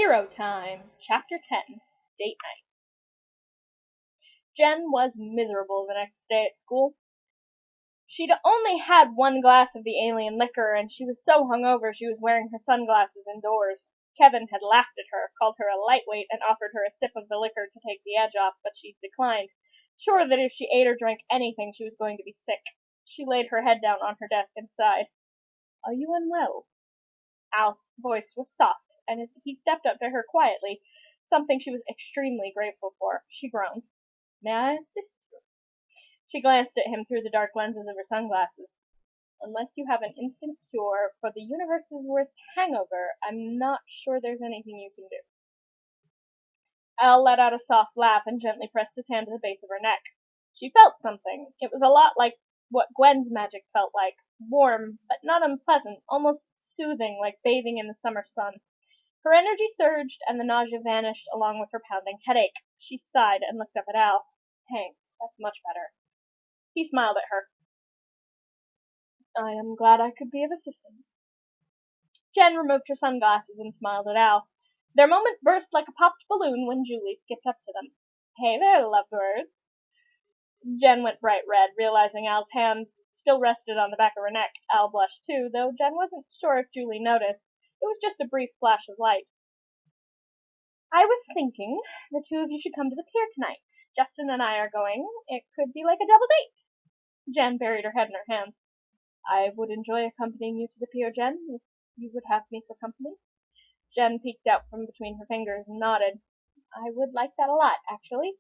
Hero Time, Chapter 10, Date Night. Jen was miserable the next day at school. She'd only had one glass of the alien liquor, and she was so hungover she was wearing her sunglasses indoors. Kevin had laughed at her, called her a lightweight, and offered her a sip of the liquor to take the edge off, but she declined, sure that if she ate or drank anything she was going to be sick. She laid her head down on her desk and sighed. "Are you unwell?" Al's voice was soft, and he stepped up to her quietly, something she was extremely grateful for. She groaned. "May I assist you?" She glanced at him through the dark lenses of her sunglasses. "Unless you have an instant cure for the universe's worst hangover, I'm not sure there's anything you can do." Al let out a soft laugh and gently pressed his hand to the base of her neck. She felt something. It was a lot like what Gwen's magic felt like. Warm, but not unpleasant, almost soothing, like bathing in the summer sun. Her energy surged, and the nausea vanished along with her pounding headache. She sighed and looked up at Al. "Thanks, that's much better." He smiled at her. "I am glad I could be of assistance." Jen removed her sunglasses and smiled at Al. Their moment burst like a popped balloon when Julie skipped up to them. "Hey there, lovebirds." Jen went bright red, realizing Al's hand still rested on the back of her neck. Al blushed too, though Jen wasn't sure if Julie noticed. It was just a brief flash of light. "I was thinking the two of you should come to the pier tonight. Justin and I are going. It could be like a double date." Jen buried her head in her hands. "I would enjoy accompanying you to the pier, Jen, if you would have me for company." Jen peeked out from between her fingers and nodded. "I would like that a lot, actually."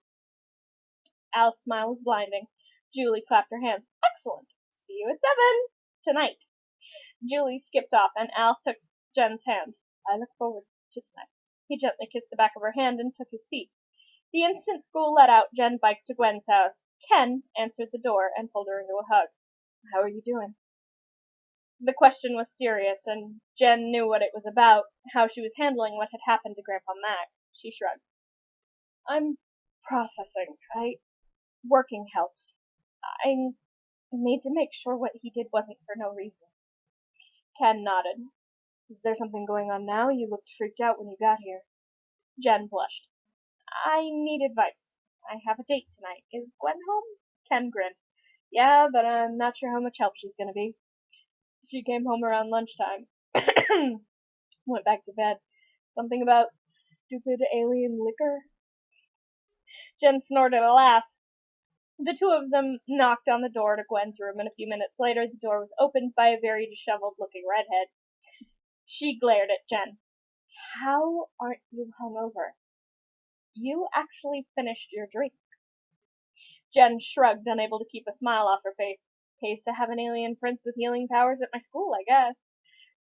Al's smile was blinding. Julie clapped her hands. "Excellent. See you at 7 tonight." Julie skipped off, and Al took Jen's hand. "I look forward to tonight." He gently kissed the back of her hand and took his seat. The instant school let out, Jen biked to Gwen's house. Ken answered the door and pulled her into a hug. "How are you doing?" The question was serious, and Jen knew what it was about, how she was handling what had happened to Grandpa Mac. She shrugged. "I'm processing. Working helps. I need to make sure what he did wasn't for no reason." Ken nodded. "Is there something going on now? You looked freaked out when you got here." Jen blushed. "I need advice. I have a date tonight. Is Gwen home?" Ken grinned. "Yeah, but I'm not sure how much help she's gonna be. She came home around lunchtime. Went back to bed. Something about stupid alien liquor." Jen snorted a laugh. The two of them knocked on the door to Gwen's room, and a few minutes later the door was opened by a very disheveled-looking redhead. She glared at Jen. "How aren't you hungover? You actually finished your drink." Jen shrugged, unable to keep a smile off her face. "Pays to have an alien prince with healing powers at my school, I guess."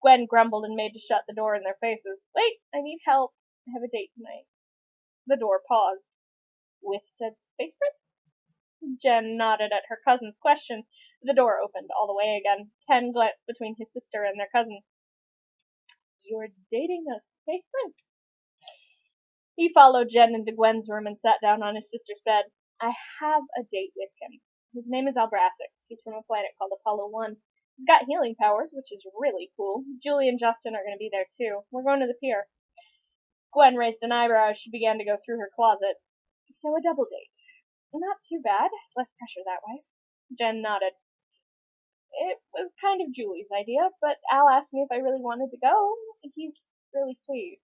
Gwen grumbled and made to shut the door in their faces. "Wait, I need help. I have a date tonight." The door paused. "With said space prince?" Jen nodded at her cousin's question. The door opened all the way again. Ken glanced between his sister and their cousin. "You're dating a space prince?" He followed Jen into Gwen's room and sat down on his sister's bed. "I have a date with him. His name is Albraxix. He's from a planet called Apollo 1. He's got healing powers, which is really cool. Julie and Justin are going to be there too. We're going to the pier." Gwen raised an eyebrow as she began to go through her closet. "So a double date. Not too bad. Less pressure that way." Jen nodded. "It was kind of Julie's idea, but Al asked me if I really wanted to go. He's really sweet."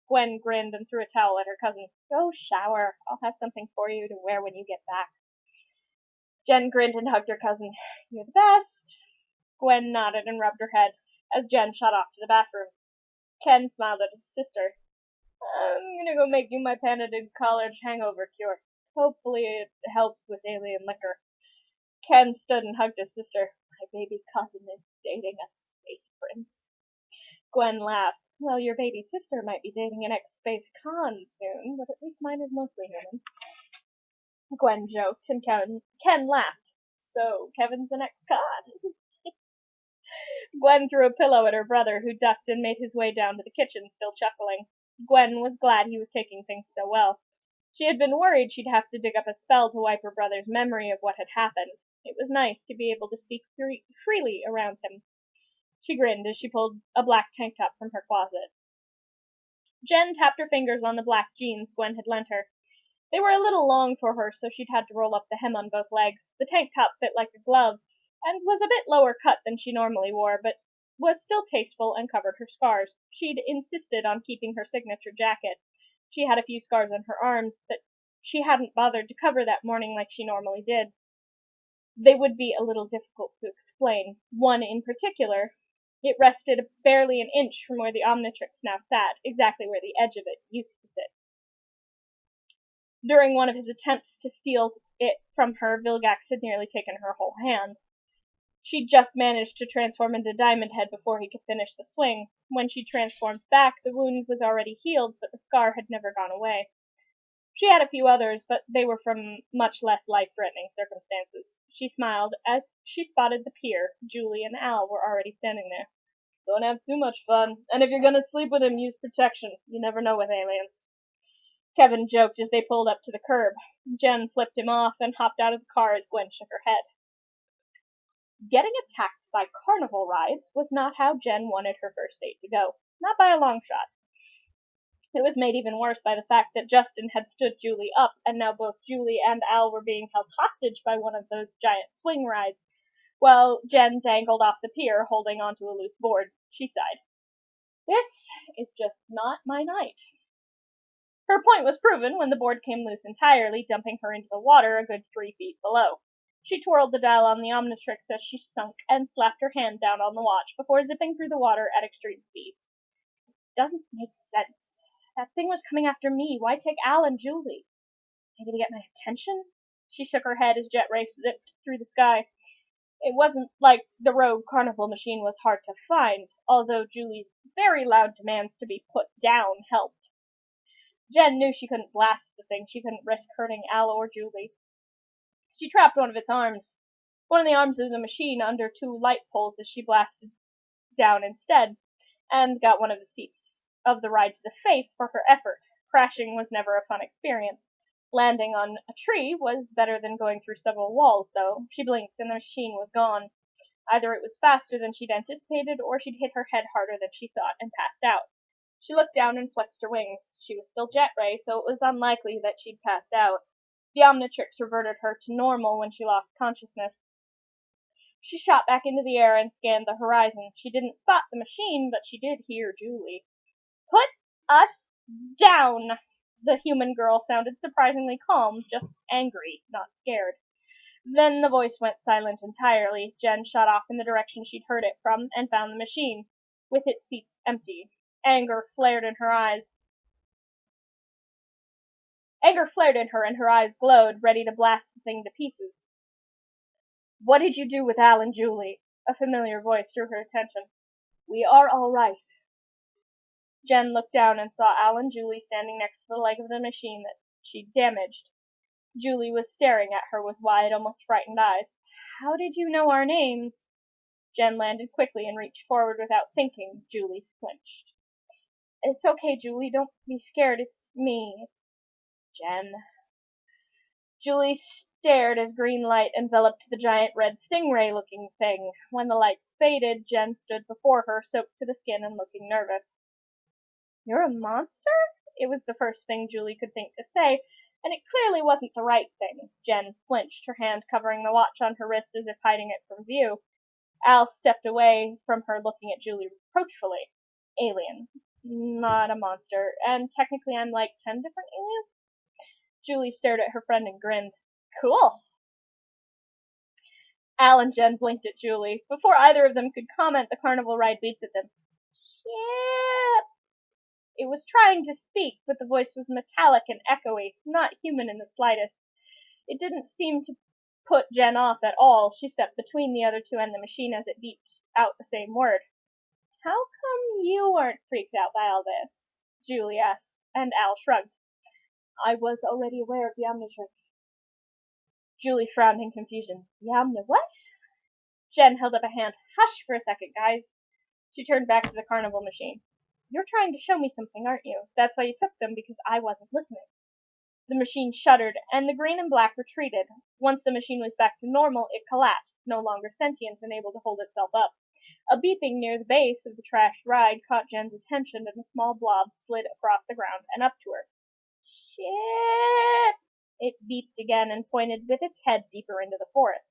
Gwen grinned and threw a towel at her cousin. "Go shower. I'll have something for you to wear when you get back." Jen grinned and hugged her cousin. "You're the best." Gwen nodded and rubbed her head as Jen shot off to the bathroom. Ken smiled at his sister. "I'm gonna go make you my patented college hangover cure. Hopefully it helps with alien liquor." Ken stood and hugged his sister. "My baby cousin is dating a space prince." Gwen laughed. "Well, your baby sister might be dating an ex-space con soon, but at least mine is mostly human." Gwen joked, and Ken laughed. "So Kevin's an ex-con." Gwen threw a pillow at her brother, who ducked and made his way down to the kitchen, still chuckling. Gwen was glad he was taking things so well. She had been worried she'd have to dig up a spell to wipe her brother's memory of what had happened. It was nice to be able to speak freely around him. She grinned as she pulled a black tank top from her closet. Jen tapped her fingers on the black jeans Gwen had lent her. They were a little long for her, so she'd had to roll up the hem on both legs. The tank top fit like a glove, and was a bit lower cut than she normally wore, but was still tasteful and covered her scars. She'd insisted on keeping her signature jacket. She had a few scars on her arms that she hadn't bothered to cover that morning like she normally did. They would be a little difficult to explain. One in particular, it rested barely an inch from where the Omnitrix now sat, exactly where the edge of it used to sit. During one of his attempts to steal it from her, Vilgax had nearly taken her whole hand. She'd just managed to transform into Diamond Head before he could finish the swing. When she transformed back, the wound was already healed, but the scar had never gone away. She had a few others, but they were from much less life-threatening circumstances. She smiled as she spotted the pier. Julie and Al were already standing there. Don't have too much fun, and if you're gonna sleep with him, use protection. You never know with aliens. Kevin joked as they pulled up to the curb. Jen flipped him off and hopped out of the car as Gwen shook her head. Getting attacked by carnival rides was not how Jen wanted her first date to go. Not by a long shot. It was made even worse by the fact that Justin had stood Julie up, and now both Julie and Al were being held hostage by one of those giant swing rides, while Jen dangled off the pier holding onto a loose board. She sighed. This is just not my night. Her point was proven when the board came loose entirely, dumping her into the water a good 3 feet below. She twirled the dial on the Omnitrix as she sunk and slapped her hand down on the watch before zipping through the water at extreme speeds. Doesn't make sense. That thing was coming after me. Why take Al and Julie? Maybe to get my attention? She shook her head as Jet Race zipped through the sky. It wasn't like the rogue carnival machine was hard to find, although Julie's very loud demands to be put down helped. Jen knew she couldn't blast the thing. She couldn't risk hurting Al or Julie. She trapped one of its arms. One of the arms of the machine under 2 light poles as she blasted down instead, and got one of the seats of the ride to the face for her effort. Crashing was never a fun experience. Landing on a tree was better than going through several walls, though. She blinked and the machine was gone. Either it was faster than she'd anticipated, or she'd hit her head harder than she thought and passed out. She looked down and flexed her wings. She was still Jet Ray, so it was unlikely that she'd passed out. The Omnitrix reverted her to normal when she lost consciousness. She shot back into the air and scanned the horizon. She didn't spot the machine, but she did hear Julie. Put us down! The human girl sounded surprisingly calm, just angry, not scared. Then the voice went silent entirely. Jen shot off in the direction she'd heard it from and found the machine, with its seats empty. Anger flared in her, and her eyes glowed, ready to blast the thing to pieces. What did you do with Al and Julie? A familiar voice drew her attention. We are all right. Jen looked down and saw Al and Julie standing next to the leg of the machine that she'd damaged. Julie was staring at her with wide, almost frightened eyes. How did you know our names? Jen landed quickly and reached forward without thinking. Julie flinched. It's okay, Julie. Don't be scared. It's me. It's Jen. Julie stared as green light enveloped the giant red stingray-looking thing. When the lights faded, Jen stood before her, soaked to the skin and looking nervous. You're a monster? It was the first thing Julie could think to say, and it clearly wasn't the right thing. Jen flinched, her hand covering the watch on her wrist as if hiding it from view. Al stepped away from her, looking at Julie reproachfully. Alien. Not a monster. And technically I'm like 10 different aliens? Julie stared at her friend and grinned. Cool. Al and Jen blinked at Julie. Before either of them could comment, the carnival ride beeped at them. Yep. It was trying to speak, but the voice was metallic and echoey, not human in the slightest. It didn't seem to put Jen off at all. She stepped between the other two and the machine as it beeped out the same word. How come you weren't freaked out by all this? Julie asked, and Al shrugged. I was already aware of the Omnitrix. Julie frowned in confusion. The what? Jen held up a hand. Hush for a second, guys. She turned back to the carnival machine. You're trying to show me something, aren't you? That's why you took them, because I wasn't listening. The machine shuddered, and the green and black retreated. Once the machine was back to normal, it collapsed, no longer sentient and able to hold itself up. A beeping near the base of the trashed ride caught Jen's attention, and a small blob slid across the ground and up to her. Shit! It beeped again and pointed with its head deeper into the forest.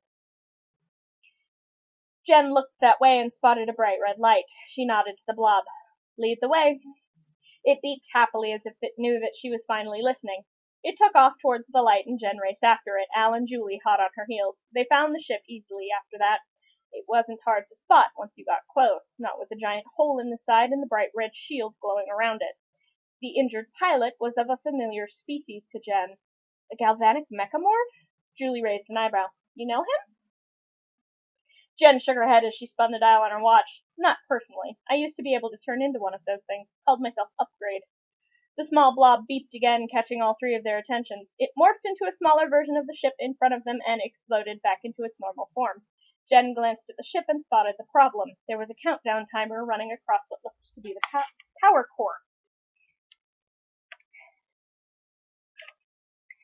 Jen looked that way and spotted a bright red light. She nodded to the blob. Lead the way. It beeped happily as if it knew that she was finally listening. It took off towards the light and Jen raced after it, Al and Julie hot on her heels. They found the ship easily after that. It wasn't hard to spot once you got close, not with the giant hole in the side and the bright red shield glowing around it. The injured pilot was of a familiar species to Jen. A galvanic mechamorph? Julie raised an eyebrow. You know him? Jen shook her head as she spun the dial on her watch. Not personally. I used to be able to turn into one of those things. Called myself Upgrade. The small blob beeped again, catching all three of their attentions. It morphed into a smaller version of the ship in front of them and exploded back into its normal form. Jen glanced at the ship and spotted the problem. There was a countdown timer running across what looked to be the power core.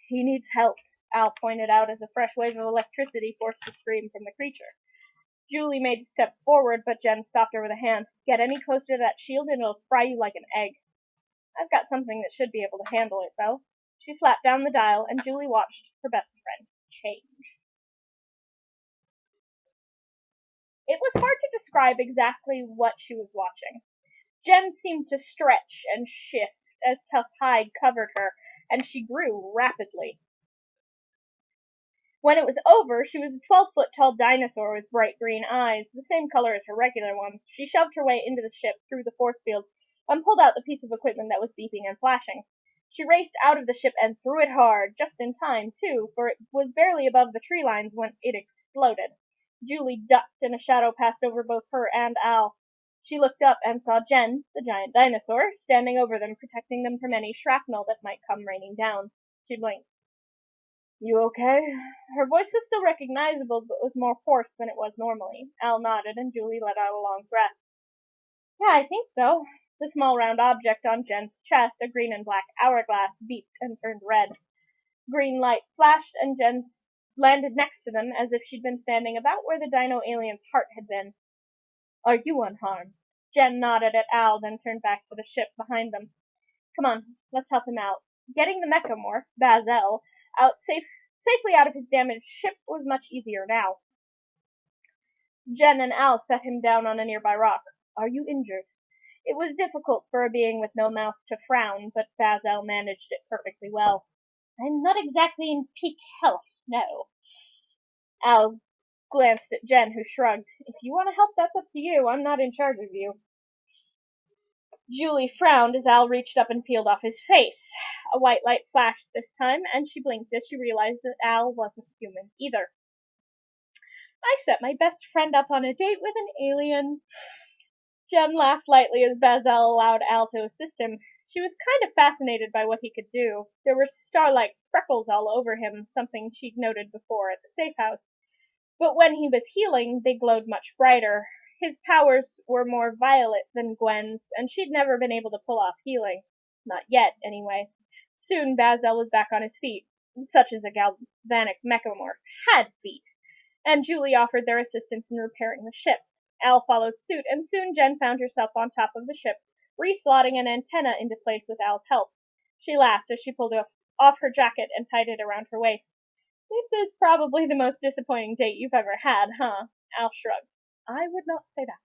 He needs help, Al pointed out as a fresh wave of electricity forced a scream from the creature. Julie made a step forward, but Jen stopped her with a hand. Get any closer to that shield and it'll fry you like an egg. I've got something that should be able to handle it, though. She slapped down the dial, and Julie watched her best friend change. It was hard to describe exactly what she was watching. Jen seemed to stretch and shift as tough hide covered her, and she grew rapidly. When it was over, she was a 12-foot-tall dinosaur with bright green eyes, the same color as her regular ones. She shoved her way into the ship through the force field and pulled out the piece of equipment that was beeping and flashing. She raced out of the ship and threw it hard, just in time, too, for it was barely above the tree lines when it exploded. Julie ducked, and a shadow passed over both her and Al. She looked up and saw Jen, the giant dinosaur, standing over them, protecting them from any shrapnel that might come raining down. She blinked. You okay? Her voice was still recognizable, but was more hoarse than it was normally. Al nodded, and Julie let out a long breath. Yeah, I think so. The small round object on Jen's chest, a green and black hourglass, beeped and turned red. Green light flashed, and Jen landed next to them as if she'd been standing about where the DNAlien's heart had been. Are you unharmed? Jen nodded at Al, then turned back to the ship behind them. Come on, let's help him out. Getting the mechamorph, Bazel, safely out of his damaged ship was much easier now. Jen and Al set him down on a nearby rock. Are you injured? It was difficult for a being with no mouth to frown, but Bazel managed it perfectly well. I'm not exactly in peak health, no. Al glanced at Jen, who shrugged. If you want to help, that's up to you. I'm not in charge of you. Julie frowned as Al reached up and peeled off his face. A white light flashed this time, and she blinked as she realized that Al wasn't human either. I set my best friend up on a date with an alien. Jen laughed lightly as Bazel allowed Al to assist him. She was kind of fascinated by what he could do. There were star-like freckles all over him, something she'd noted before at the safe house. But when he was healing, they glowed much brighter. His powers were more violet than Gwen's, and she'd never been able to pull off healing. Not yet, anyway. Soon Bazel was back on his feet, such as a galvanic mechamorph had feet, and Julie offered their assistance in repairing the ship. Al followed suit, and soon Jen found herself on top of the ship, reslotting an antenna into place with Al's help. She laughed as she pulled off her jacket and tied it around her waist. This is probably the most disappointing date you've ever had, huh? Al shrugged. I would not say that.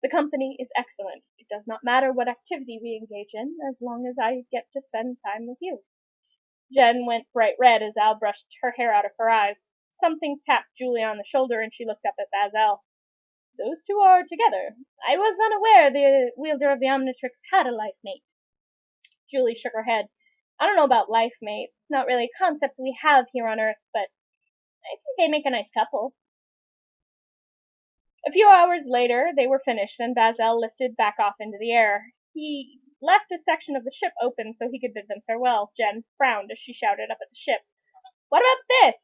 The company is excellent. It does not matter what activity we engage in, as long as I get to spend time with you. Jen went bright red as Al brushed her hair out of her eyes. Something tapped Julie on the shoulder, and she looked up at Bazel. Those two are together. I was unaware the wielder of the Omnitrix had a life mate. Julie shook her head. I don't know about life mates. It's not really a concept we have here on Earth, but I think they make a nice couple. A few hours later, they were finished, and Bazel lifted back off into the air. He left a section of the ship open so he could bid them farewell. Jen frowned as she shouted up at the ship. What about this?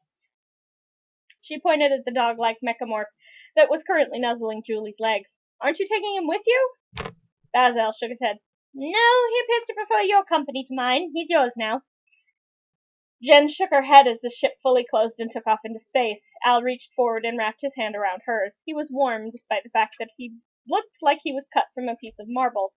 She pointed at the dog-like mechamorph that was currently nuzzling Julie's legs. Aren't you taking him with you? Bazel shook his head. No, he appears to prefer your company to mine. He's yours now. Jen shook her head as the ship fully closed and took off into space. Al reached forward and wrapped his hand around hers. He was warm, despite the fact that he looked like he was cut from a piece of marble.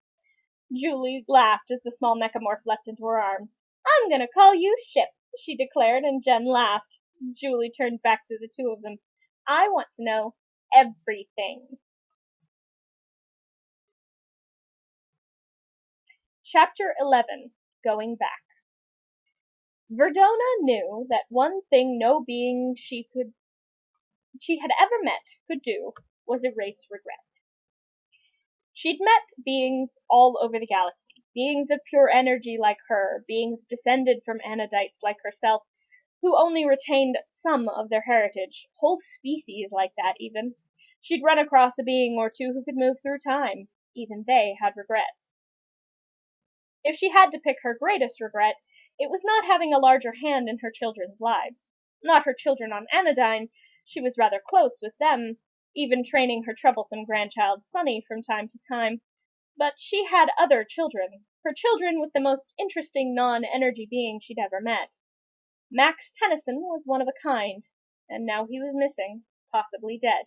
Julie laughed as the small mechamorph leapt into her arms. "I'm gonna call you Ship," she declared, and Jen laughed. Julie turned back to the two of them. "I want to know everything." Chapter 11. Going Back. Verdona knew that one thing no being she had ever met could do was erase regret. She'd met beings all over the galaxy, beings of pure energy like her, beings descended from Anodites like herself, who only retained some of their heritage, whole species like that even. She'd run across a being or two who could move through time. Even they had regrets. If she had to pick her greatest regret, it was not having a larger hand in her children's lives. Not her children on Anodyne, she was rather close with them, even training her troublesome grandchild Sunny from time to time, but she had other children, her children with the most interesting non-energy being she'd ever met. Max Tennyson was one of a kind, and now he was missing, possibly dead.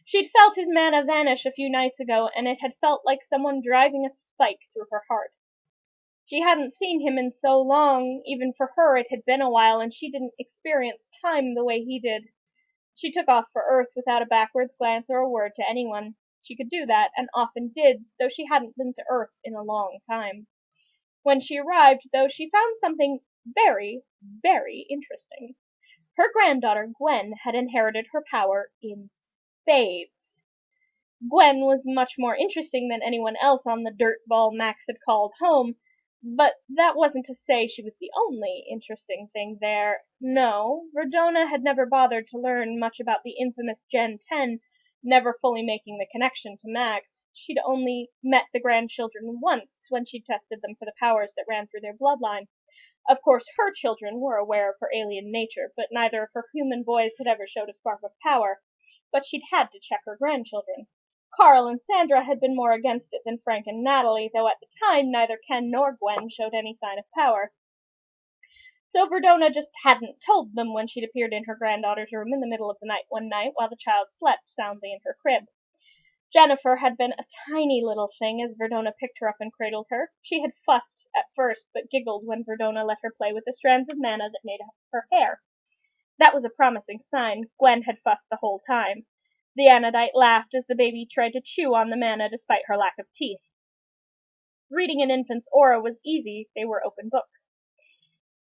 She'd felt his mana vanish a few nights ago, and it had felt like someone driving a spike through her heart. She hadn't seen him in so long, even for her it had been a while, and she didn't experience time the way he did. She took off for Earth without a backwards glance or a word to anyone. She could do that, and often did, though she hadn't been to Earth in a long time. When she arrived, though, she found something very, very interesting. Her granddaughter, Gwen, had inherited her power in spades. Gwen was much more interesting than anyone else on the dirt ball Max had called home, but that wasn't to say she was the only interesting thing there. No, Verdona had never bothered to learn much about the infamous Gen 10, never fully making the connection to Max. She'd only met the grandchildren once when she'd tested them for the powers that ran through their bloodline. Of course, her children were aware of her alien nature, but neither of her human boys had ever showed a spark of power. But she'd had to check her grandchildren. Carl and Sandra had been more against it than Frank and Natalie, though at the time neither Ken nor Gwen showed any sign of power. So Verdona just hadn't told them when she'd appeared in her granddaughter's room in the middle of the night one night while the child slept soundly in her crib. Jennifer had been a tiny little thing as Verdona picked her up and cradled her. She had fussed at first, but giggled when Verdona let her play with the strands of mana that made up her hair. That was a promising sign. Gwen had fussed the whole time. The Anodite laughed as the baby tried to chew on the mana despite her lack of teeth. Reading an infant's aura was easy, they were open books.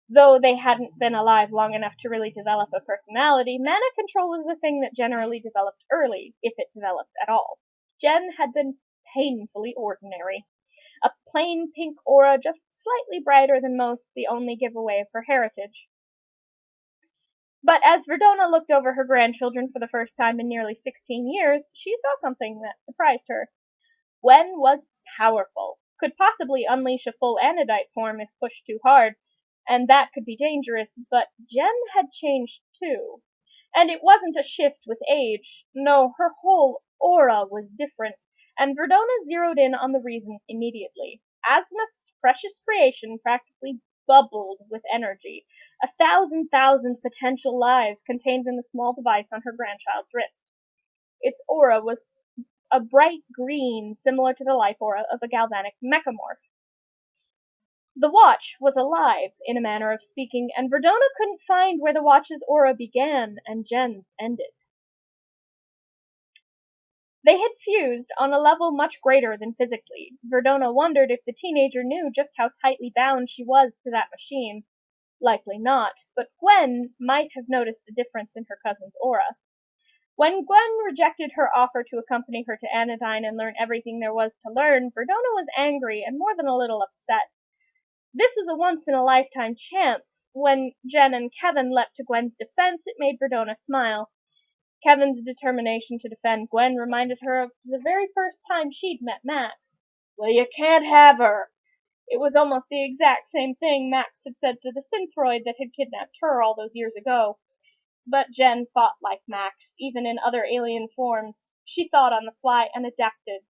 Though they hadn't been alive long enough to really develop a personality, mana control was a thing that generally developed early, if it developed at all. Jen had been painfully ordinary. A plain pink aura just slightly brighter than most, the only giveaway of her heritage. But as Verdona looked over her grandchildren for the first time in nearly 16 years, she saw something that surprised her. Gwen was powerful, could possibly unleash a full Anodite form if pushed too hard, and that could be dangerous, but Jen had changed too. And it wasn't a shift with age. No, her whole aura was different, and Verdona zeroed in on the reason immediately. Azimuth's precious creation practically bubbled with energy, 1,000,000 potential lives contained in the small device on her grandchild's wrist. Its aura was a bright green, similar to the life aura of a galvanic mechamorph. The watch was alive, in a manner of speaking, and Verdona couldn't find where the watch's aura began and Jen's ended. They had fused on a level much greater than physically. Verdona wondered if the teenager knew just how tightly bound she was to that machine. Likely not, but Gwen might have noticed a difference in her cousin's aura. When Gwen rejected her offer to accompany her to Anodyne and learn everything there was to learn, Verdona was angry and more than a little upset. This was a once-in-a-lifetime chance. When Jen and Kevin leapt to Gwen's defense, it made Verdona smile. Kevin's determination to defend Gwen reminded her of the very first time she'd met Max. "Well, you can't have her." It was almost the exact same thing Max had said to the synthroid that had kidnapped her all those years ago. But Jen fought like Max, even in other alien forms. She thought on the fly and adapted.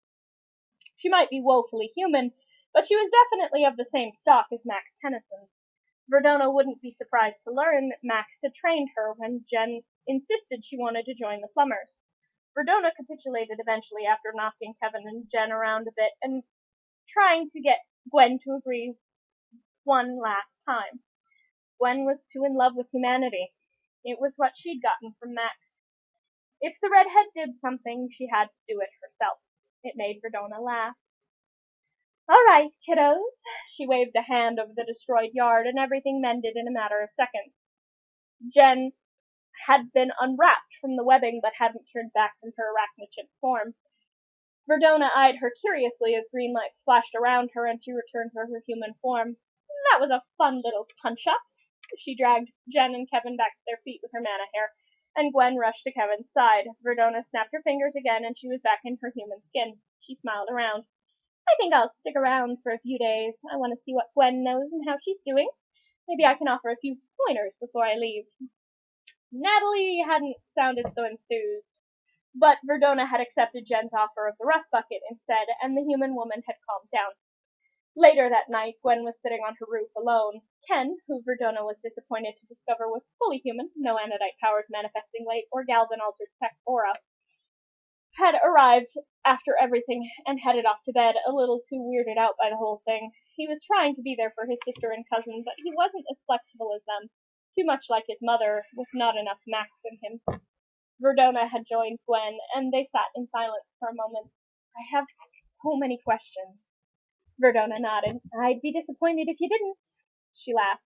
She might be woefully human, but she was definitely of the same stock as Max Tennyson. Verdona wouldn't be surprised to learn that Max had trained her when Jen insisted she wanted to join the plumbers. Verdona capitulated eventually after knocking Kevin and Jen around a bit and trying to get Gwen to agree one last time. Gwen was too in love with humanity. It was what she'd gotten from Max. If the redhead did something, she had to do it herself. It made Verdona laugh. All right, kiddos. She waved a hand over the destroyed yard, and everything mended in a matter of seconds. Jen had been unwrapped from the webbing but hadn't turned back from her arachnid form. Verdona eyed her curiously as green lights flashed around her and she returned to her human form. That was a fun little punch-up. She dragged Jen and Kevin back to their feet with her mana hair, and Gwen rushed to Kevin's side. Verdona snapped her fingers again and she was back in her human skin. She smiled around. I think I'll stick around for a few days. I want to see what Gwen knows and how she's doing. Maybe I can offer a few pointers before I leave. Natalie hadn't sounded so enthused, but Verdona had accepted Jen's offer of the rust bucket instead, and the human woman had calmed down. Later that night, Gwen was sitting on her roof alone. Ken, who Verdona was disappointed to discover was fully human, no anodite powers manifesting late or Galvan-altered tech aura, had arrived after everything and headed off to bed, a little too weirded out by the whole thing. He was trying to be there for his sister and cousin, but he wasn't as flexible as them, too much like his mother, with not enough Max in him. Verdona had joined Gwen, and they sat in silence for a moment. I have so many questions. Verdona nodded. I'd be disappointed if you didn't. She laughed.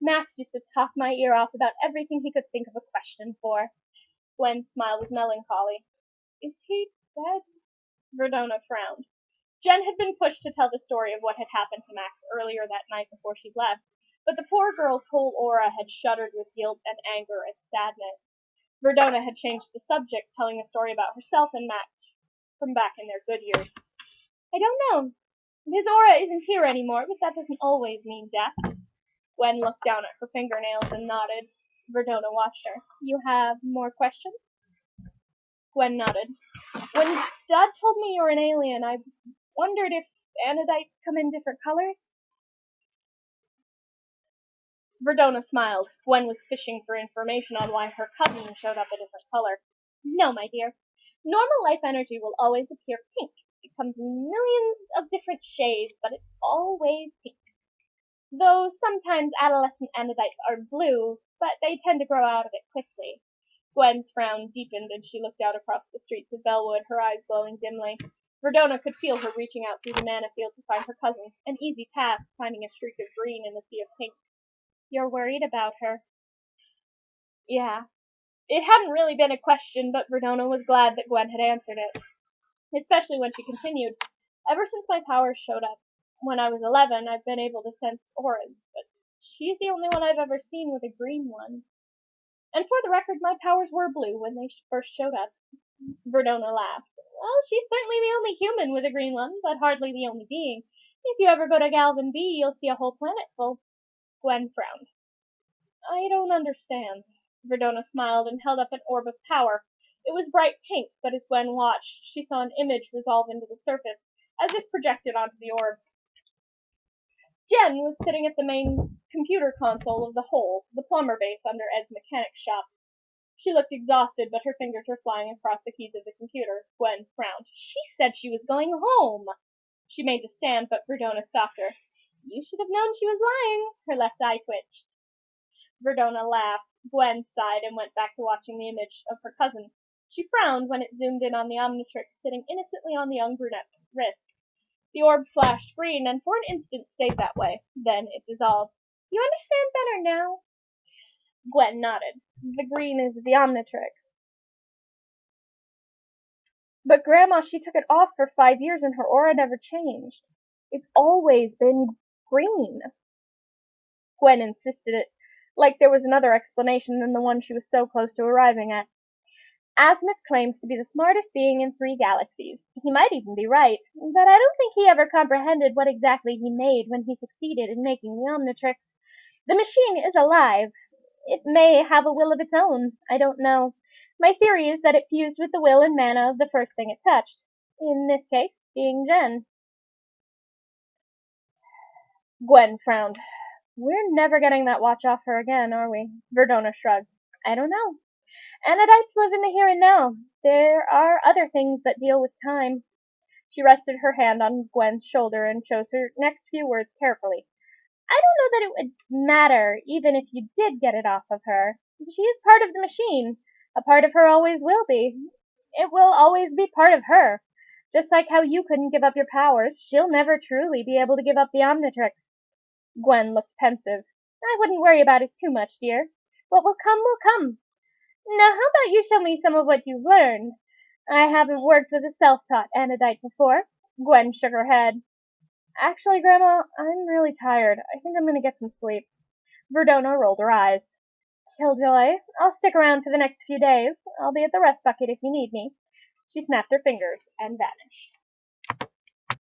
Max used to talk my ear off about everything he could think of a question for. Gwen smiled with melancholy. Is he dead? Verdona frowned. Jen had been pushed to tell the story of what had happened to Max earlier that night before she'd left, but the poor girl's whole aura had shuddered with guilt and anger and sadness. Verdona had changed the subject, telling a story about herself and Max from back in their good years. I don't know. His aura isn't here anymore, but that doesn't always mean death. Gwen looked down at her fingernails and nodded. Verdona watched her. You have more questions? Gwen nodded. When Dad told me you were an alien, I wondered if anodites come in different colors? Verdona smiled. Gwen was fishing for information on why her cousin showed up a different color. No, my dear. Normal life energy will always appear pink. It comes in millions of different shades, but it's always pink. Though sometimes adolescent anodites are blue, but they tend to grow out of it quickly. Gwen's frown deepened and she looked out across the streets of Bellwood, her eyes glowing dimly. Verdona could feel her reaching out through the mana field to find her cousin, an easy task finding a streak of green in the sea of pink. You're worried about her. Yeah. It hadn't really been a question, but Verdona was glad that Gwen had answered it, especially when she continued. Ever since my powers showed up, when I was 11, I've been able to sense auras, but she's the only one I've ever seen with a green one. And for the record, my powers were blue when they first showed up. Verdona laughed. Well, she's certainly the only human with a green one, but hardly the only being. If you ever go to Galvan B, you'll see a whole planet full. Gwen frowned. I don't understand. Verdona smiled and held up an orb of power. It was bright pink, but as Gwen watched, she saw an image resolve into the surface, as if projected onto the orb. Jen was sitting at the main computer console of the Hole, the plumber base under Ed's mechanics shop. She looked exhausted, but her fingers were flying across the keys of the computer. Gwen frowned. She said she was going home. She made to stand, but Verdona stopped her. You should have known she was lying. Her left eye twitched. Verdona laughed. Gwen sighed and went back to watching the image of her cousin. She frowned when it zoomed in on the Omnitrix sitting innocently on the young brunette's wrist. The orb flashed green and for an instant stayed that way. Then it dissolved. You understand better now? Gwen nodded. The green is the Omnitrix. But Grandma, she took it off for 5 years and her aura never changed. It's always been green. Gwen insisted it, like there was another explanation than the one she was so close to arriving at. Azimuth claims to be the smartest being in 3 galaxies. He might even be right, but I don't think he ever comprehended what exactly he made when he succeeded in making the Omnitrix. The machine is alive. It may have a will of its own. I don't know. My theory is that it fused with the will and mana of the first thing it touched. In this case, being Jen. Gwen frowned. We're never getting that watch off her again, are we? Verdona shrugged. I don't know. Anadites live in the here and now. There are other things that deal with time. She rested her hand on Gwen's shoulder and chose her next few words carefully. I don't know that it would matter, even if you did get it off of her. She is part of the machine. A part of her always will be. It will always be part of her. Just like how you couldn't give up your powers, she'll never truly be able to give up the Omnitrix. Gwen looked pensive. I wouldn't worry about it too much, dear. What will come. Now how about you show me some of what you've learned? I haven't worked with a self-taught Anodite before. Gwen shook her head. Actually, Grandma, I'm really tired. I think I'm going to get some sleep. Verdona rolled her eyes. Killjoy, I'll stick around for the next few days. I'll be at the rest bucket if you need me. She snapped her fingers and vanished.